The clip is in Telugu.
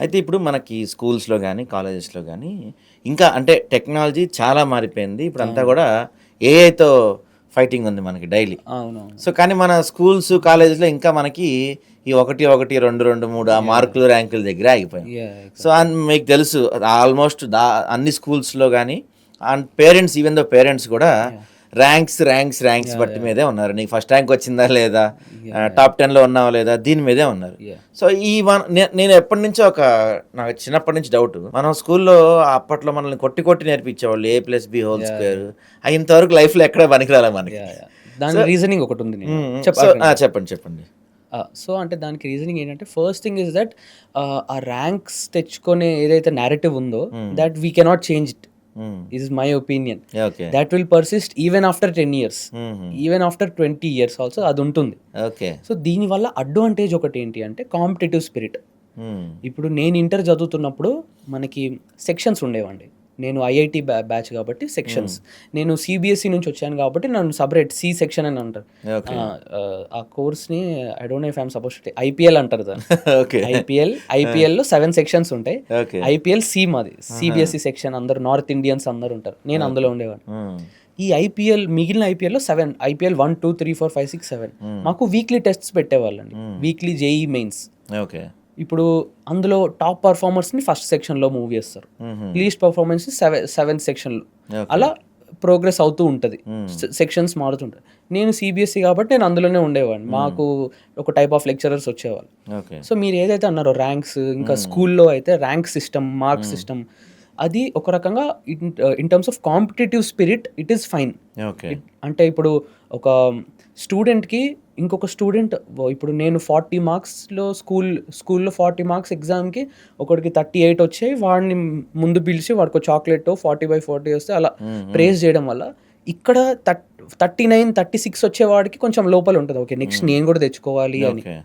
అయితే ఇప్పుడు మనకి స్కూల్స్‌లో గాని, కాలేజెస్‌లో గాని ఇంకా అంటే టెక్నాలజీ చాలా మారిపోయింది. ఇప్పుడంతా అవును. గూడా ఏఐతో ఫైటింగ్ ఉంది మనకి డైలీ. అవునవును. సో, కానీ మన స్కూల్స్, కాలేజెస్‌లో ఇంకా మనకి ఈ 1, 1, 2, 2, 3 ఆ యాహ్! మార్కులు, ర్యాంకుల దగ్గరే ఆగిపోయాం. So, exactly. మీకు తెలుసు ఆల్‌మోస్ట్ అన్ని స్కూల్స్‌లో గాని and parents even though parents గూడా యాహ్! Ranks yeah! బట్టి యాహ్! మీదే ఉన్నారు. నీకు ఫస్ట్ ర్యాంక్ వచ్చిందా లేదా? యాహ్! టాప్ 10లో ఉన్నావా లేదా? దీని మీదే ఉన్నారు. యాహ్! సో, ఈ వన్ నేను ఎప్పటినుంచో నాకు చిన్నప్పటి నుంచి డౌటు. మనం స్కూల్‌లో అప్పట్లో మనల్ని కొట్టి కొట్టి నేర్పించేవాళ్ళు. A+B whole yeah! Square. Yeah! అయి ఇంతవరకు లైఫ్‌లో ఎక్కడ పనికిరాలే మనకి. యాహ్! యాహ్! సో దానికి రీజనింగ్ ఒకటుంది. నేను హ్మ్. సో చెప్పాక నేను చెప్తా. చెప్పండి. చెప్పండి. సో, అంటే దానికి రీజనింగ్ ఏంటంటే first thing is that uh ranks తెచ్చుకునే ఏదైతే నేరేటివ్ ఉందో hmm. That we cannot change it. Hmm. This is my opinion. Okay. That will persist even after 10 years. హుహు. ఈవెన్ ఆఫ్టర్ 20 ఇయర్స్ ఆల్సో అదుంటుంది. ఓకే. సో, దీనివల్ల అడ్వాంటేజ్ ఒకటేంటి అంటే కాంపిటీటివ్ స్పిరిట్. హ్మ్. ఇప్పుడు నేను ఇంటర్ చదువుతున్నప్పుడు మనకి సెక్షన్స్ ఉండేవండి. నేను ఐఐటీ బ్యాచ్ కాబట్టి హ్మ్. సెక్షన్స్. నేను సీబీఎస్ఈ నుంచి వచ్చాను కాబట్టి నన్ను సెపరేట్ సి సెక్షన్ అని అంటారు. ఓకే. ఆ కోర్స్‌ని I don't know if I am supposed to IPL అంటారు దాన్ని. ఓకే. ఆ! ఐపీఎల్‌లో 7 సెక్షన్స్ ఉంటాయి. ఓకే. ఐపీఎల్ సి మాది. ఆహా! సీబీఎస్ఈ సెక్షన్ అందరూ నార్త్ ఇండియన్స్ అందరూ ఉంటారు. నేను ఓకే. అందులో ఉండేవాడిని. హ్మ్. ఈ మిగిలిన ఐపీఎల్‌లో 7 ఐపీఎల్ 1, 2, 3, 4, 5, 6, 7 హ్మ్. మాకు వీక్లీ టెస్ట్స్ పెట్టేవాళ్ళండి. హ్మ్. Weekly JEE mains. ఓకే. ఇప్పుడు అందులో టాప్ పర్ఫార్మర్స్‌ని ఫస్ట్ సెక్షన్‌లో మూవ్ చేస్తారు. హుహు. లీస్ట్ పర్ఫార్మెన్స్‌ని సెవెంత్ సెక్షన్‌లో. ఓకే. అలా ప్రోగ్రెస్ అవుతూ ఉంటది. హ్మ్. సెక్షన్స్ మారుతుంటాయి. నేను సీబీఎస్ఈ కాబట్టి నేను అందులోనే ఉండేవాడిని. హ్మ్. మాకు ఒక టైప్ ఆఫ్ లెక్చరర్స్ వచ్చేవాళ్ళు. ఓకే. సో, మీరు ఏదైతే అన్నారో ర్యాంక్స్ ఇంకా హ్మ్. స్కూల్‌లో అయితే ర్యాంక్ సిస్టమ్, మార్క్ హ్మ్. సిస్టమ్ అది ఒక రకంగా in terms of competitive spirit it is fine. Okay. అంటే ఇప్పుడు ఒక స్టూడెంట్‌కి ఇంకొక స్టూడెంట్ ఇప్పుడు నేను 40 మార్క్స్‌లో స్కూల్‌లో 40 మార్క్స్ ఎగ్జామ్‌కి ఒకడికి 38 వచ్చాయి. వాడిని ముందు పిలిచి వాడికో చాక్లెటో 40/40 వస్తే అలా హ్మ్. హ్మ్. ప్రైజ్ చేయడం వల్ల ఇక్కడ 39, 36 వచ్చేవాడికి కొంచెం లోపల ఉంటది. ఓకే. నెక్స్ట్ హ్మ్. నేను కూడా తెచ్చుకోవాలి అని. ఓకే.